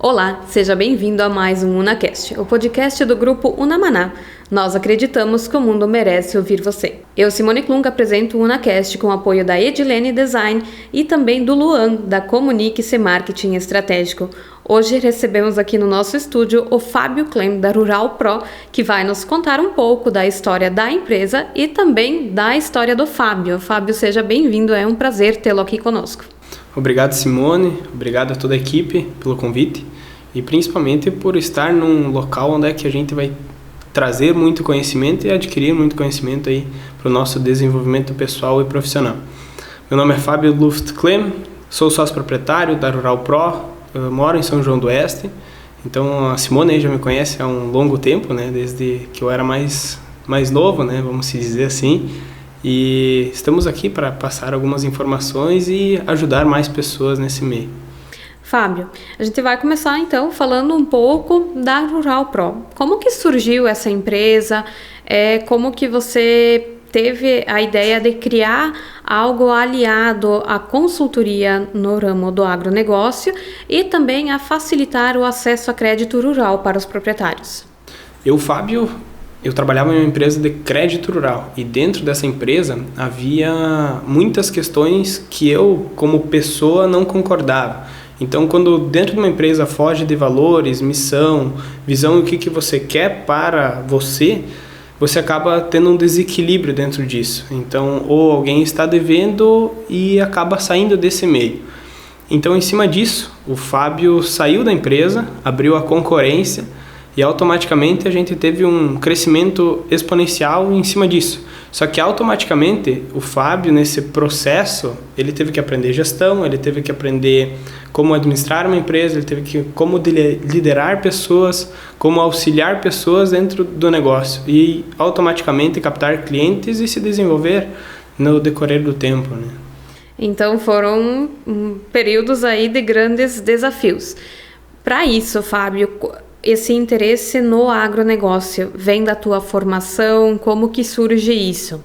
Olá, seja bem-vindo a mais um UnaCast, o podcast do grupo Unamaná. Nós acreditamos que o mundo merece ouvir você. Eu, Simone Klung, apresento o UnaCast com o apoio da Edilene Design e também do Luan, da Comunique-se Marketing Estratégico. Hoje recebemos aqui no nosso estúdio o Fábio Klem, da Rural Pro, que vai nos contar um pouco da história da empresa e também da história do Fábio. Fábio, seja bem-vindo, é um prazer tê-lo aqui conosco. Obrigado, Simone, obrigado a toda a equipe pelo convite e principalmente por estar num local onde é que a gente vai trazer muito conhecimento e adquirir muito conhecimento aí para o nosso desenvolvimento pessoal e profissional. Meu nome é Fábio Luft Klem, sou sócio proprietário da Rural Pro, moro em São João do Oeste, então a Simone aí já me conhece há um longo tempo, né, desde que eu era mais novo, né, vamos dizer assim. E estamos aqui para passar algumas informações e ajudar mais pessoas nesse meio. Fábio, a gente vai começar então falando um pouco da Rural Pro. Como que surgiu essa empresa? Como que você teve a ideia de criar algo aliado à consultoria no ramo do agronegócio e também a facilitar o acesso a crédito rural para os proprietários? Eu trabalhava em uma empresa de crédito rural e dentro dessa empresa havia muitas questões que eu, como pessoa, não concordava. Então, quando dentro de uma empresa foge de valores, missão, visão e o que você quer para você acaba tendo um desequilíbrio dentro disso. Então, ou alguém está devendo e acaba saindo desse meio. Então, em cima disso, o Fábio saiu da empresa, abriu a concorrência, e automaticamente a gente teve um crescimento exponencial em cima disso. Só que automaticamente o Fábio, nesse processo, ele teve que aprender gestão, ele teve que aprender como administrar uma empresa, ele teve que como liderar pessoas, como auxiliar pessoas dentro do negócio e automaticamente captar clientes e se desenvolver no decorrer do tempo, né? Então foram períodos aí de grandes desafios. Para isso, Fábio, esse interesse no agronegócio vem da tua formação? Como que surge isso?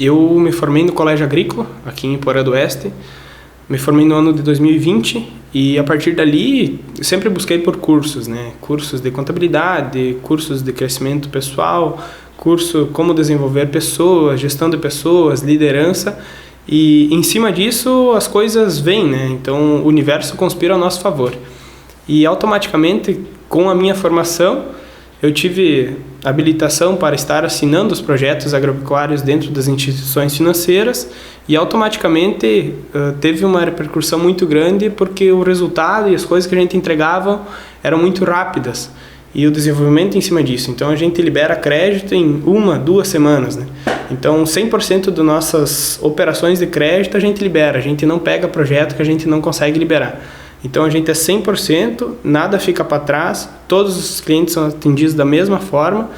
Eu me formei no Colégio Agrícola, aqui em Porã do Oeste. Me formei no ano de 2020 e a partir dali eu sempre busquei por cursos, né? Cursos de contabilidade, cursos de crescimento pessoal, curso como desenvolver pessoas, gestão de pessoas, liderança. E em cima disso as coisas vêm, né? Então o universo conspira ao nosso favor. E automaticamente, com a minha formação, eu tive habilitação para estar assinando os projetos agropecuários dentro das instituições financeiras e automaticamente teve uma repercussão muito grande porque o resultado e as coisas que a gente entregava eram muito rápidas e o desenvolvimento em cima disso. Então a gente libera crédito em 1-2 semanas, né? Então 100% das nossas operações de crédito a gente libera, a gente não pega projeto que a gente não consegue liberar. Então a gente é 100%, nada fica para trás, todos os clientes são atendidos da mesma forma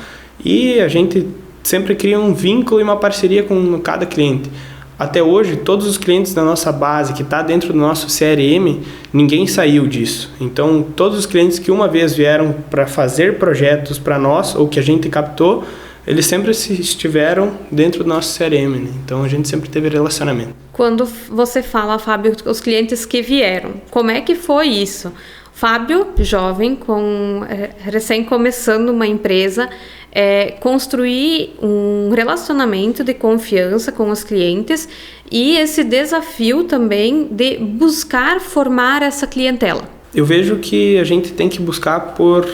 e a gente sempre cria um vínculo e uma parceria com cada cliente. Até hoje, todos os clientes da nossa base, que está dentro do nosso CRM, ninguém saiu disso. Então todos os clientes que uma vez vieram para fazer projetos para nós ou que a gente captou, eles sempre estiveram dentro do nosso CRM, né? Então a gente sempre teve relacionamento. Quando você fala, Fábio, os clientes que vieram, como é que foi isso? Fábio, jovem, recém começando uma empresa, construir um relacionamento de confiança com os clientes e esse desafio também de buscar formar essa clientela. Eu vejo que a gente tem que buscar por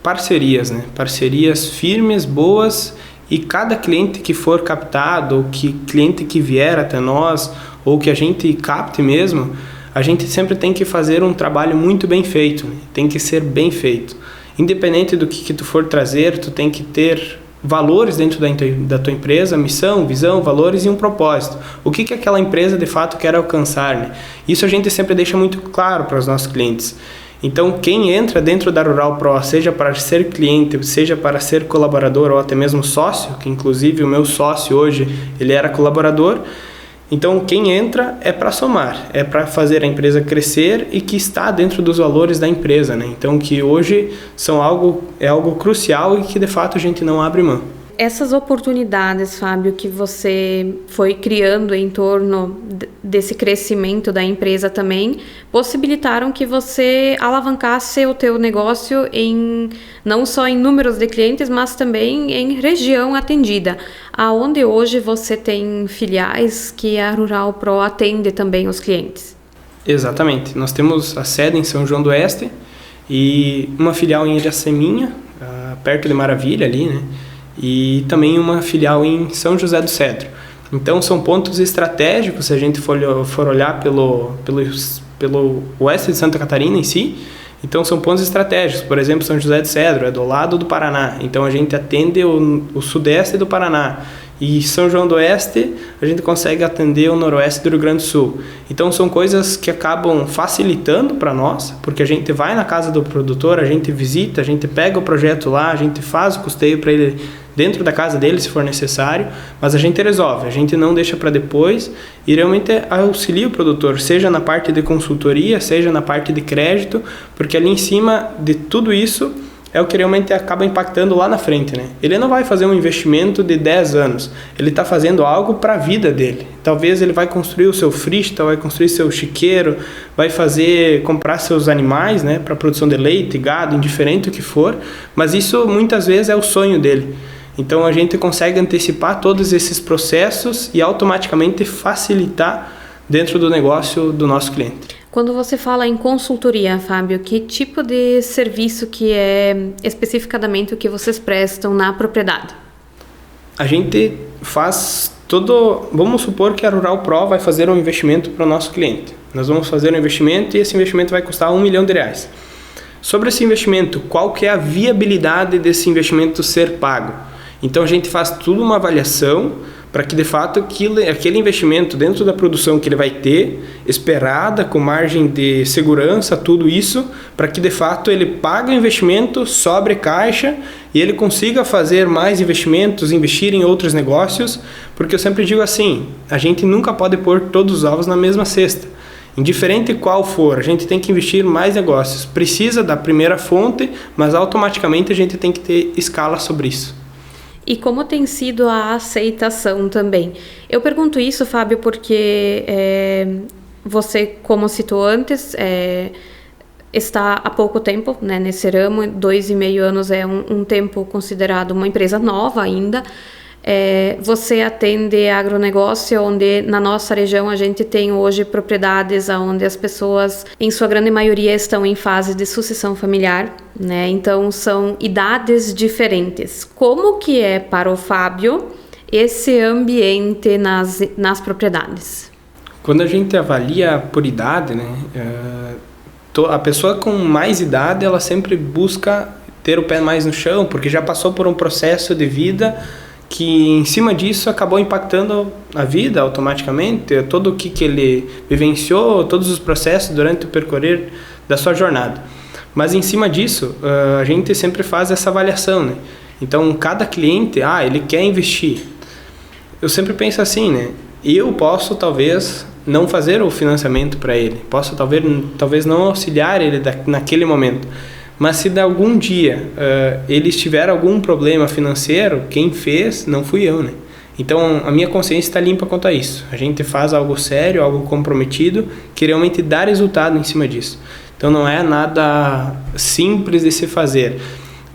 parcerias, né? Parcerias firmes, boas, e cada cliente que for captado, ou que cliente que vier até nós, ou que a gente capte mesmo, a gente sempre tem que fazer um trabalho muito bem feito, né? Tem que ser bem feito. Independente do que tu for trazer, tu tem que ter valores dentro da tua empresa, missão, visão, valores e um propósito. O que aquela empresa de fato quer alcançar, né? Isso a gente sempre deixa muito claro para os nossos clientes. Então, quem entra dentro da Rural Pro, seja para ser cliente, seja para ser colaborador ou até mesmo sócio, que inclusive o meu sócio hoje, ele era colaborador. Então, quem entra é para somar, é para fazer a empresa crescer e que está dentro dos valores da empresa, né? Então, que hoje é algo crucial e que de fato a gente não abre mão. Essas oportunidades, Fábio, que você foi criando em torno desse crescimento da empresa também, possibilitaram que você alavancasse o teu negócio não só em números de clientes, mas também em região atendida. Aonde hoje você tem filiais que a Rural Pro atende também os clientes? Exatamente. Nós temos a sede em São João do Oeste e uma filial em Iraceminha, perto de Maravilha ali, né? E também uma filial em São José do Cedro. Então são pontos estratégicos, se a gente for olhar pelo oeste de Santa Catarina em si. Então são pontos estratégicos, por exemplo, São José do Cedro é do lado do Paraná, então a gente atende o sudeste do Paraná. E São João do Oeste, a gente consegue atender o noroeste do Rio Grande do Sul. Então são coisas que acabam facilitando para nós, porque a gente vai na casa do produtor, a gente visita, a gente pega o projeto lá, a gente faz o custeio para ele dentro da casa dele, se for necessário, mas a gente resolve, a gente não deixa para depois e realmente auxilia o produtor, seja na parte de consultoria, seja na parte de crédito, porque ali em cima de tudo isso é o que realmente acaba impactando lá na frente, né? Ele não vai fazer um investimento de 10 anos, ele está fazendo algo para a vida dele. Talvez ele vai construir o seu frista, vai construir seu chiqueiro, vai comprar seus animais, né, para produção de leite, gado, indiferente o que for, mas isso muitas vezes é o sonho dele. Então a gente consegue antecipar todos esses processos e automaticamente facilitar dentro do negócio do nosso cliente. Quando você fala em consultoria, Fábio, que tipo de serviço que é especificadamente o que vocês prestam na propriedade? A gente faz vamos supor que a Rural Pro vai fazer um investimento para o nosso cliente. Nós vamos fazer um investimento e esse investimento vai custar R$1 milhão. Sobre esse investimento, qual que é a viabilidade desse investimento ser pago? Então a gente faz tudo uma avaliação para que de fato aquele investimento dentro da produção que ele vai ter, esperada, com margem de segurança, tudo isso, para que de fato ele pague o investimento, sobre caixa e ele consiga fazer mais investimentos, investir em outros negócios, porque eu sempre digo assim, a gente nunca pode pôr todos os ovos na mesma cesta. Indiferente qual for, a gente tem que investir mais negócios. Precisa da primeira fonte, mas automaticamente a gente tem que ter escala sobre isso. E como tem sido a aceitação também? Eu pergunto isso, Fábio, porque você, como citou antes, está há pouco tempo, né, nesse ramo, 2,5 anos é um tempo considerado uma empresa nova ainda. Você atende agronegócio, onde na nossa região a gente tem hoje propriedades onde as pessoas, em sua grande maioria, estão em fase de sucessão familiar, né? Então são idades diferentes. Como que é para o Fábio esse ambiente nas propriedades? Quando a gente avalia por idade, né, a pessoa com mais idade, ela sempre busca ter o pé mais no chão, porque já passou por um processo de vida que em cima disso acabou impactando a vida automaticamente, todo o que ele vivenciou, todos os processos durante o percorrer da sua jornada. Mas em cima disso, a gente sempre faz essa avaliação, né? Então, cada cliente, ele quer investir. Eu sempre penso assim, né? Eu posso, talvez, não fazer o financiamento para ele. Posso, talvez não auxiliar ele naquele momento. Mas se de algum dia ele tiver algum problema financeiro, quem fez não fui eu, né? Então a minha consciência está limpa quanto a isso. A gente faz algo sério, algo comprometido, que realmente dá resultado em cima disso. Então não é nada simples de se fazer.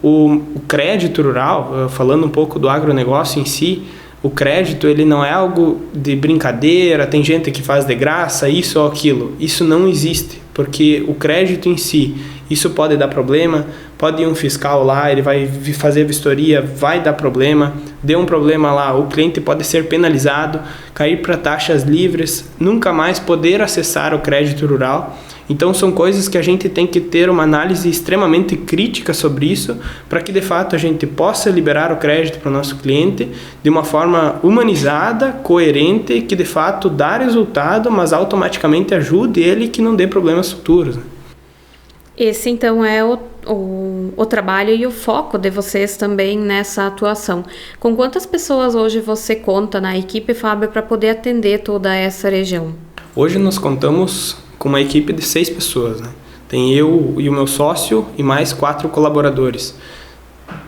O crédito rural, falando um pouco do agronegócio em si, o crédito ele não é algo de brincadeira, tem gente que faz de graça, isso ou aquilo. Isso não existe, porque o crédito em si, isso pode dar problema, pode ir um fiscal lá, ele vai fazer vistoria, vai dar problema, deu um problema lá, o cliente pode ser penalizado, cair para taxas livres, nunca mais poder acessar o crédito rural. Então são coisas que a gente tem que ter uma análise extremamente crítica sobre isso, para que de fato a gente possa liberar o crédito para o nosso cliente de uma forma humanizada, coerente, que de fato dá resultado, mas automaticamente ajude ele que não dê problemas futuros, né? Esse então é o trabalho e o foco de vocês também nessa atuação. Com quantas pessoas hoje você conta na equipe, Fábio, para poder atender toda essa região? Hoje nós contamos com uma equipe de 6 pessoas, né? Tem eu e o meu sócio e mais 4 colaboradores.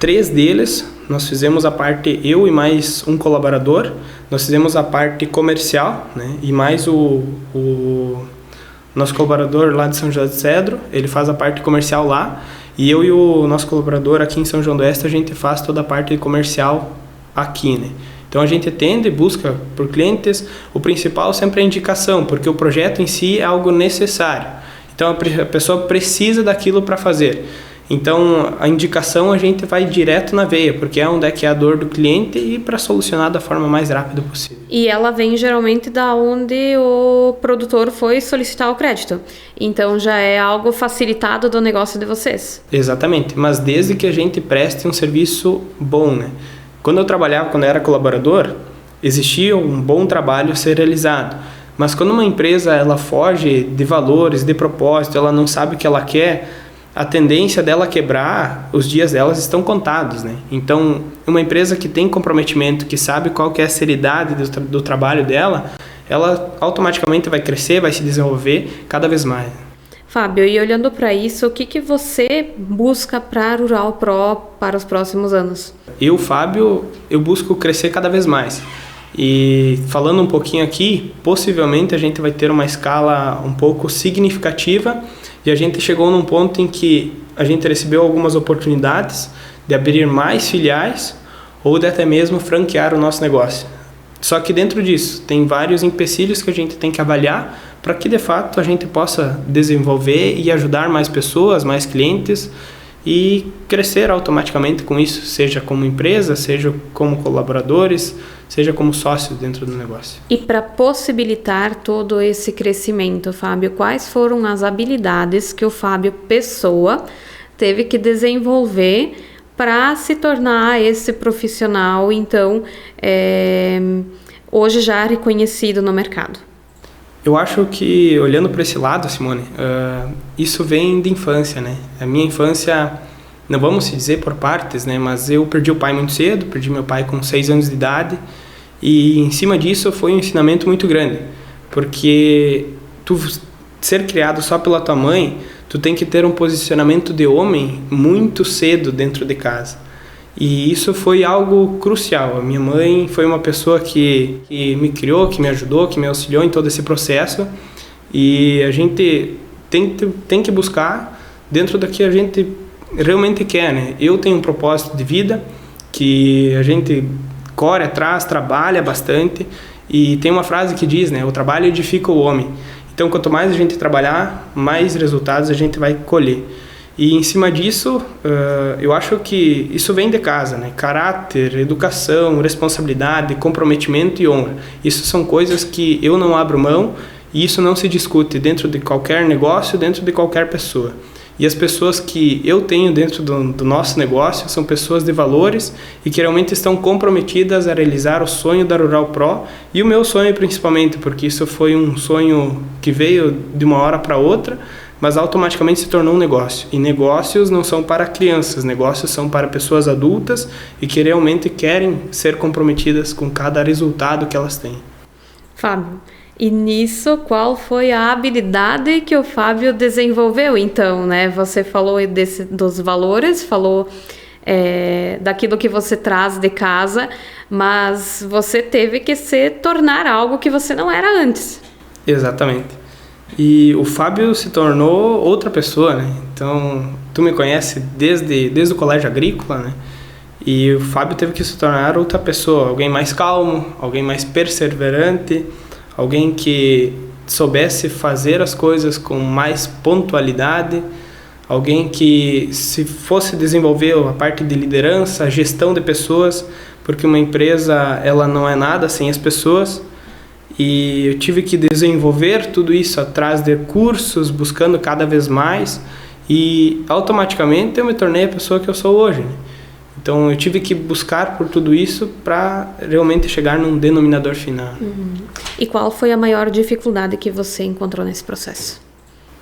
3 deles nós fizemos a parte, eu e mais um colaborador, nós fizemos a parte comercial, né? E mais o nosso colaborador lá de São José do Cedro, ele faz a parte comercial lá, e eu e o nosso colaborador aqui em São João do Oeste, a gente faz toda a parte comercial aqui, né? Então a gente atende, busca por clientes, o principal sempre é a indicação, porque o projeto em si é algo necessário. Então a pessoa precisa daquilo para fazer. Então a indicação a gente vai direto na veia, porque é onde é que é a dor do cliente e para solucionar da forma mais rápida possível. E ela vem geralmente da onde o produtor foi solicitar o crédito. Então já é algo facilitado do negócio de vocês. Exatamente, mas desde que a gente preste um serviço bom, né? Quando eu era colaborador, existia um bom trabalho a ser realizado. Mas quando uma empresa ela foge de valores, de propósito, ela não sabe o que ela quer, a tendência dela quebrar, os dias delas estão contados, né? Então, uma empresa que tem comprometimento, que sabe qual que é a seriedade do trabalho dela, ela automaticamente vai crescer, vai se desenvolver cada vez mais. Fábio, e olhando para isso, o que você busca para a Rural Pro para os próximos anos? Eu, Fábio, eu busco crescer cada vez mais. E falando um pouquinho aqui, possivelmente a gente vai ter uma escala um pouco significativa e a gente chegou num ponto em que a gente recebeu algumas oportunidades de abrir mais filiais ou de até mesmo franquear o nosso negócio. Só que dentro disso tem vários empecilhos que a gente tem que avaliar para que de fato a gente possa desenvolver e ajudar mais pessoas, mais clientes e crescer automaticamente com isso, seja como empresa, seja como colaboradores, seja como sócios dentro do negócio. E para possibilitar todo esse crescimento, Fábio, quais foram as habilidades que o Fábio Pessoa teve que desenvolver para se tornar esse profissional, então, hoje já reconhecido no mercado? Eu acho que, olhando para esse lado, Simone, isso vem de infância, né? A minha infância, não vamos dizer por partes, né? Mas eu perdi o pai muito cedo, perdi meu pai com 6 anos de idade, e em cima disso foi um ensinamento muito grande, porque tu ser criado só pela tua mãe, tu tem que ter um posicionamento de homem muito cedo dentro de casa. E isso foi algo crucial. A minha mãe foi uma pessoa que me criou, que me ajudou, que me auxiliou em todo esse processo. E a gente tem que buscar dentro do que a gente realmente quer, né? Eu tenho um propósito de vida que a gente corre atrás, trabalha bastante. E tem uma frase que diz, né? O trabalho edifica o homem. Então, quanto mais a gente trabalhar, mais resultados a gente vai colher. E em cima disso, eu acho que isso vem de casa, né? Caráter, educação, responsabilidade, comprometimento e honra. Isso são coisas que eu não abro mão e isso não se discute dentro de qualquer negócio, dentro de qualquer pessoa. E as pessoas que eu tenho dentro do nosso negócio são pessoas de valores e que realmente estão comprometidas a realizar o sonho da Rural Pro e o meu sonho principalmente, porque isso foi um sonho que veio de uma hora para outra, mas automaticamente se tornou um negócio. E negócios não são para crianças, negócios são para pessoas adultas e que realmente querem ser comprometidas com cada resultado que elas têm. Fábio, e nisso, qual foi a habilidade que o Fábio desenvolveu, então, né? Você falou dos valores, falou daquilo que você traz de casa, mas você teve que se tornar algo que você não era antes. Exatamente. E o Fábio se tornou outra pessoa, né? Então, tu me conhece desde o colégio agrícola, né? E o Fábio teve que se tornar outra pessoa, alguém mais calmo, alguém mais perseverante, alguém que soubesse fazer as coisas com mais pontualidade, alguém que se fosse desenvolver a parte de liderança, a gestão de pessoas, porque uma empresa ela não é nada sem as pessoas. E eu tive que desenvolver tudo isso atrás de cursos, buscando cada vez mais, e automaticamente eu me tornei a pessoa que eu sou hoje, né? Então eu tive que buscar por tudo isso para realmente chegar num denominador final. Uhum. E qual foi a maior dificuldade que você encontrou nesse processo?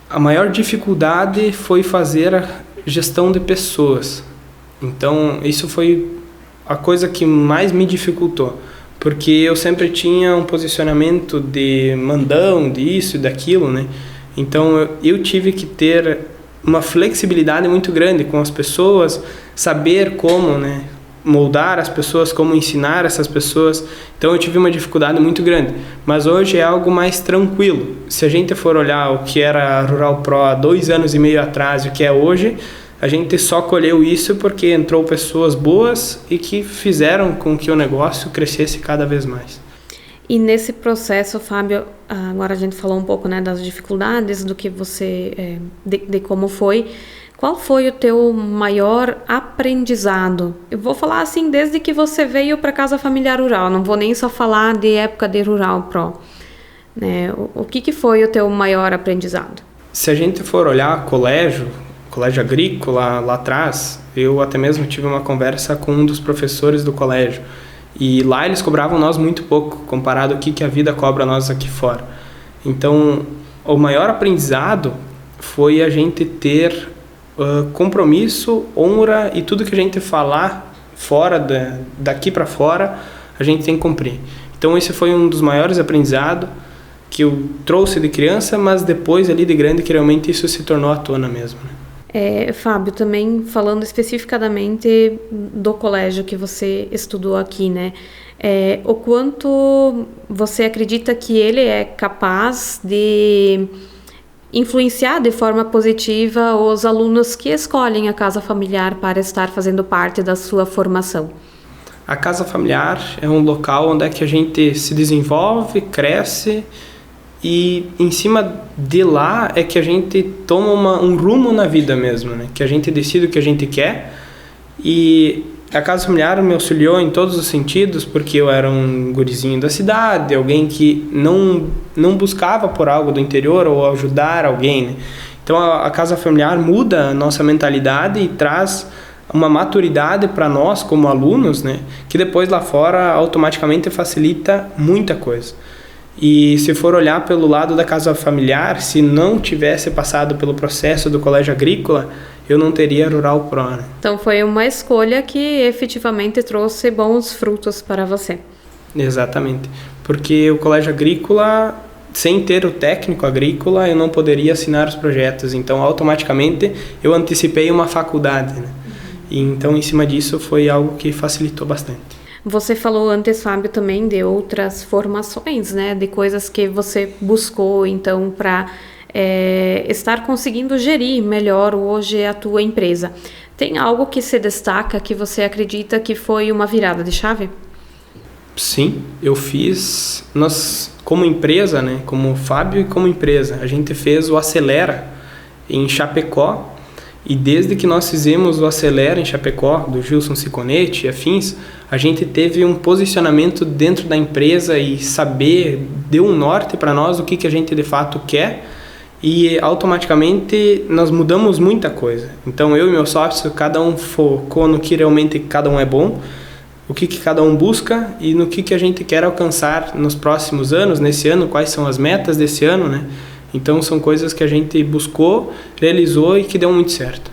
A maior dificuldade foi fazer a gestão de pessoas. Então isso foi a coisa que mais me dificultou. Porque eu sempre tinha um posicionamento de mandão, disso e daquilo, né? Então eu tive que ter uma flexibilidade muito grande com as pessoas, saber como, né, moldar as pessoas, como ensinar essas pessoas. Então eu tive uma dificuldade muito grande, mas hoje é algo mais tranquilo. Se a gente for olhar o que era a Rural Pro há 2 anos e meio atrás e o que é hoje, a gente só colheu isso porque entrou pessoas boas e que fizeram com que o negócio crescesse cada vez mais. E nesse processo, Fábio, agora a gente falou um pouco, né, das dificuldades, do que você, de como foi. Qual foi o teu maior aprendizado? Eu vou falar assim, desde que você veio para a Casa Familiar Rural, não vou nem só falar de época de Rural Pro. Né? O que foi o teu maior aprendizado? Se a gente for olhar colégio agrícola lá atrás, eu até mesmo tive uma conversa com um dos professores do colégio. E lá eles cobravam nós muito pouco, comparado ao que a vida cobra nós aqui fora. Então, o maior aprendizado foi a gente ter compromisso, honra e tudo que a gente falar fora daqui para fora, a gente tem que cumprir. Então esse foi um dos maiores aprendizados que eu trouxe de criança, mas depois ali de grande que realmente isso se tornou à tona mesmo. Né? Fábio, também falando especificadamente do colégio que você estudou aqui, né? O quanto você acredita que ele é capaz de influenciar de forma positiva os alunos que escolhem a Casa Familiar para estar fazendo parte da sua formação? A Casa Familiar é um local onde é que a gente se desenvolve, cresce e em cima de lá é que a gente toma um rumo na vida mesmo, né? Que a gente decide o que a gente quer. E a Casa Familiar me auxiliou em todos os sentidos, porque eu era um gurizinho da cidade, alguém que não buscava por algo do interior ou ajudar alguém, né? Então a Casa Familiar muda a nossa mentalidade e traz uma maturidade para nós como alunos, né? Que depois lá fora automaticamente facilita muita coisa. E se for olhar pelo lado da Casa Familiar, se não tivesse passado pelo processo do colégio agrícola, eu não teria Rural Pro. Né? Então foi uma escolha que efetivamente trouxe bons frutos para você. Exatamente, porque o colégio agrícola, sem ter o técnico agrícola, eu não poderia assinar os projetos, então automaticamente eu antecipei uma faculdade. Né? E, então em cima disso foi algo que facilitou bastante. Você falou antes, Fábio, também de outras formações, né? De coisas que você buscou, então, para estar conseguindo gerir melhor hoje a tua empresa. Tem algo que se destaca que você acredita que foi uma virada de chave? Sim, eu fiz. Nós, como empresa, né? Como Fábio e como empresa, a gente fez o Acelera em Chapecó. E desde que nós fizemos o Acelera em Chapecó, do Gilson Ciconetti e afins, a gente teve um posicionamento dentro da empresa e saber, deu um norte para nós o que a gente de fato quer e automaticamente nós mudamos muita coisa. Então eu e meu sócio, cada um focou no que realmente cada um é bom, o que cada um busca e no que a gente quer alcançar nos próximos anos, nesse ano, quais são as metas desse ano, né? Então são coisas que a gente buscou, realizou e que deu muito certo.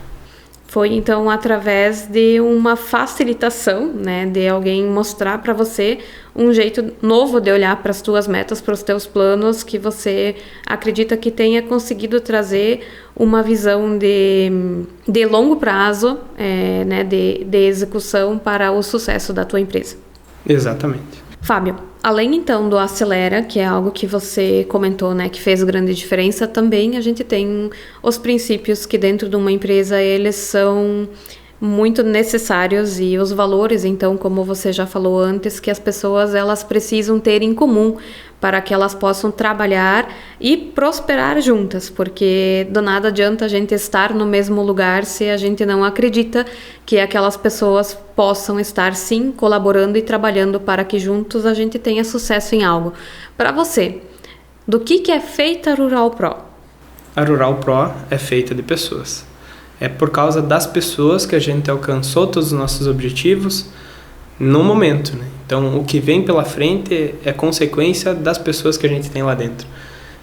Foi então através de uma facilitação, né, de alguém mostrar para você um jeito novo de olhar para as tuas metas, para os teus planos, que você acredita que tenha conseguido trazer uma visão de longo prazo, né, de execução para o sucesso da tua empresa. Exatamente. Fábio, além então do Acelera, que é algo que você comentou, né, que fez grande diferença, também a gente tem os princípios que dentro de uma empresa eles são muito necessários e os valores, então, como você já falou antes, que as pessoas elas precisam ter em comum para que elas possam trabalhar e prosperar juntas, porque do nada adianta a gente estar no mesmo lugar se a gente não acredita que aquelas pessoas possam estar sim colaborando e trabalhando para que juntos a gente tenha sucesso em algo. Para você, do que é feita a Rural Pro? A Rural Pro é feita de pessoas. É por causa das pessoas que a gente alcançou todos os nossos objetivos no momento, né? Então, o que vem pela frente é consequência das pessoas que a gente tem lá dentro.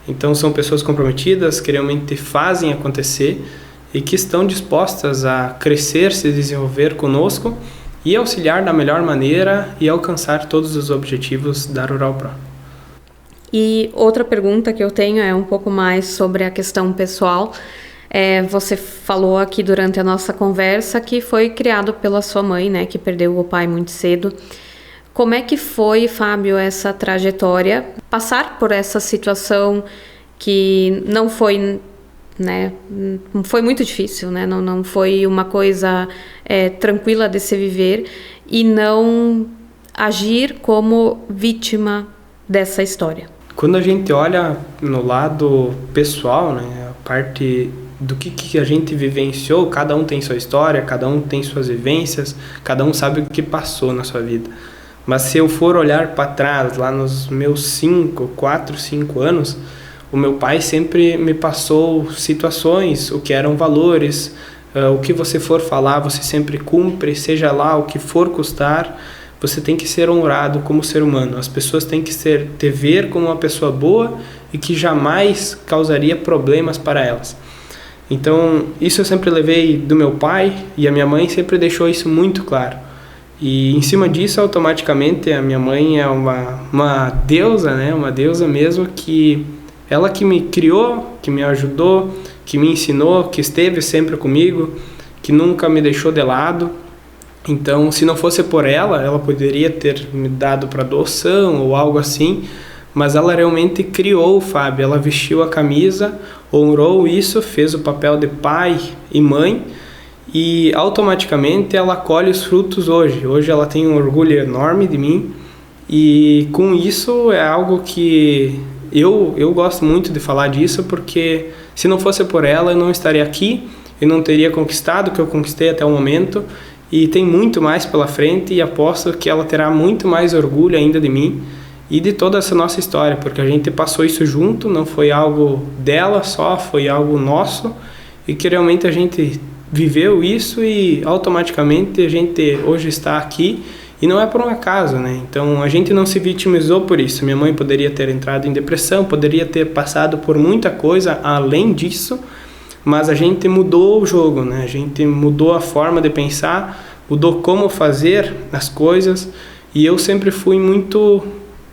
Então, são pessoas comprometidas, que realmente fazem acontecer e que estão dispostas a crescer, se desenvolver conosco e auxiliar da melhor maneira e alcançar todos os objetivos da Rural Pro. E outra pergunta que eu tenho é um pouco mais sobre a questão pessoal. Você falou aqui durante a nossa conversa que foi criado pela sua mãe, né, que perdeu o pai muito cedo. Como é que foi, Fábio, essa trajetória? Passar por essa situação que não foi, né, foi muito difícil, né? Não foi uma coisa tranquila de se viver e não agir como vítima dessa história. Quando a gente olha no lado pessoal, né, a parte do que a gente vivenciou, cada um tem sua história, cada um tem suas vivências, cada um sabe o que passou na sua vida. Mas se eu for olhar para trás, lá nos meus 4, 5 anos, o meu pai sempre me passou situações, o que eram valores, o que você for falar, você sempre cumpre, seja lá o que for custar, você tem que ser honrado como ser humano. As pessoas têm que te ver como uma pessoa boa e que jamais causaria problemas para elas. Então, isso eu sempre levei do meu pai e a minha mãe sempre deixou isso muito claro. E em cima disso, automaticamente, a minha mãe é uma deusa, né? Uma deusa mesmo, que ela que me criou, que me ajudou, que me ensinou, que esteve sempre comigo, que nunca me deixou de lado. Então, se não fosse por ela, ela poderia ter me dado para adoção ou algo assim, mas ela realmente criou o Fábio, ela vestiu a camisa, honrou isso, fez o papel de pai e mãe e automaticamente ela colhe os frutos hoje. Hoje ela tem um orgulho enorme de mim e com isso é algo que eu gosto muito de falar disso, porque se não fosse por ela eu não estaria aqui, eu não teria conquistado o que eu conquistei até o momento. E tem muito mais pela frente e aposto que ela terá muito mais orgulho ainda de mim e de toda essa nossa história, porque a gente passou isso junto, não foi algo dela só, foi algo nosso e que realmente a gente viveu isso e automaticamente a gente hoje está aqui e não é por um acaso, né? Então a gente não se vitimizou por isso. Minha mãe poderia ter entrado em depressão, poderia ter passado por muita coisa além disso, mas a gente mudou o jogo, né? A gente mudou a forma de pensar, mudou como fazer as coisas e eu sempre fui muito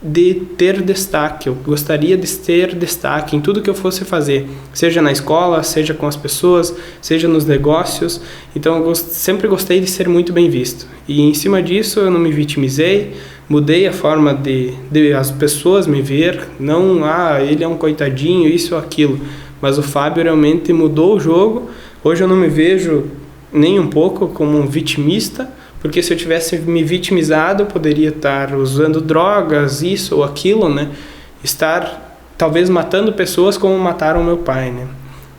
de ter destaque. Eu gostaria de ter destaque em tudo que eu fosse fazer, seja na escola, seja com as pessoas, seja nos negócios. Então eu sempre gostei de ser muito bem visto e em cima disso eu não me vitimizei, mudei a forma de as pessoas me ver, não, ele é um coitadinho, isso ou aquilo. Mas o Fábio realmente mudou o jogo. Hoje eu não me vejo nem um pouco como um vitimista, porque se eu tivesse me vitimizado, eu poderia estar usando drogas, isso ou aquilo, né? Estar talvez matando pessoas como mataram meu pai, né?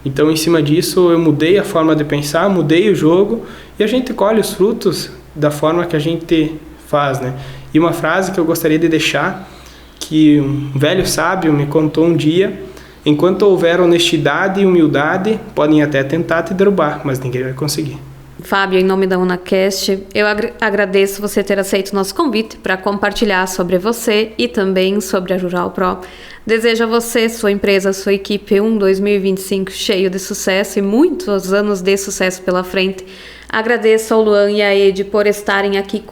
Então, em cima disso, eu mudei a forma de pensar, mudei o jogo e a gente colhe os frutos da forma que a gente faz, né? E uma frase que eu gostaria de deixar, que um velho sábio me contou um dia: enquanto houver honestidade e humildade, podem até tentar te derrubar, mas ninguém vai conseguir. Fábio, em nome da UnaCast, eu agradeço você ter aceito o nosso convite para compartilhar sobre você e também sobre a Rural Pro. Desejo a você, sua empresa, sua equipe 2025 cheio de sucesso e muitos anos de sucesso pela frente. Agradeço ao Luan e à Edi por estarem aqui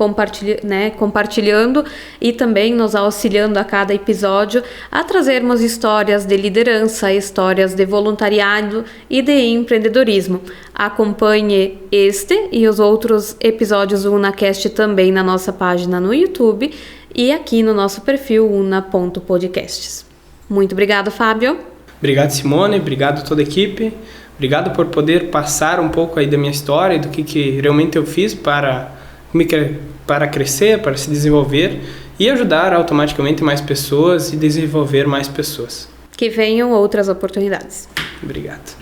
compartilhando e também nos auxiliando a cada episódio a trazermos histórias de liderança, histórias de voluntariado e de empreendedorismo. Acompanhe este e os outros episódios do UnaCast também na nossa página no YouTube e aqui no nosso perfil una.podcasts. Muito obrigado, Fábio. Obrigado, Simone. Obrigado a toda a equipe. Obrigado por poder passar um pouco aí da minha história, do que realmente eu fiz para crescer, para se desenvolver e ajudar automaticamente mais pessoas e desenvolver mais pessoas. Que venham outras oportunidades. Obrigado.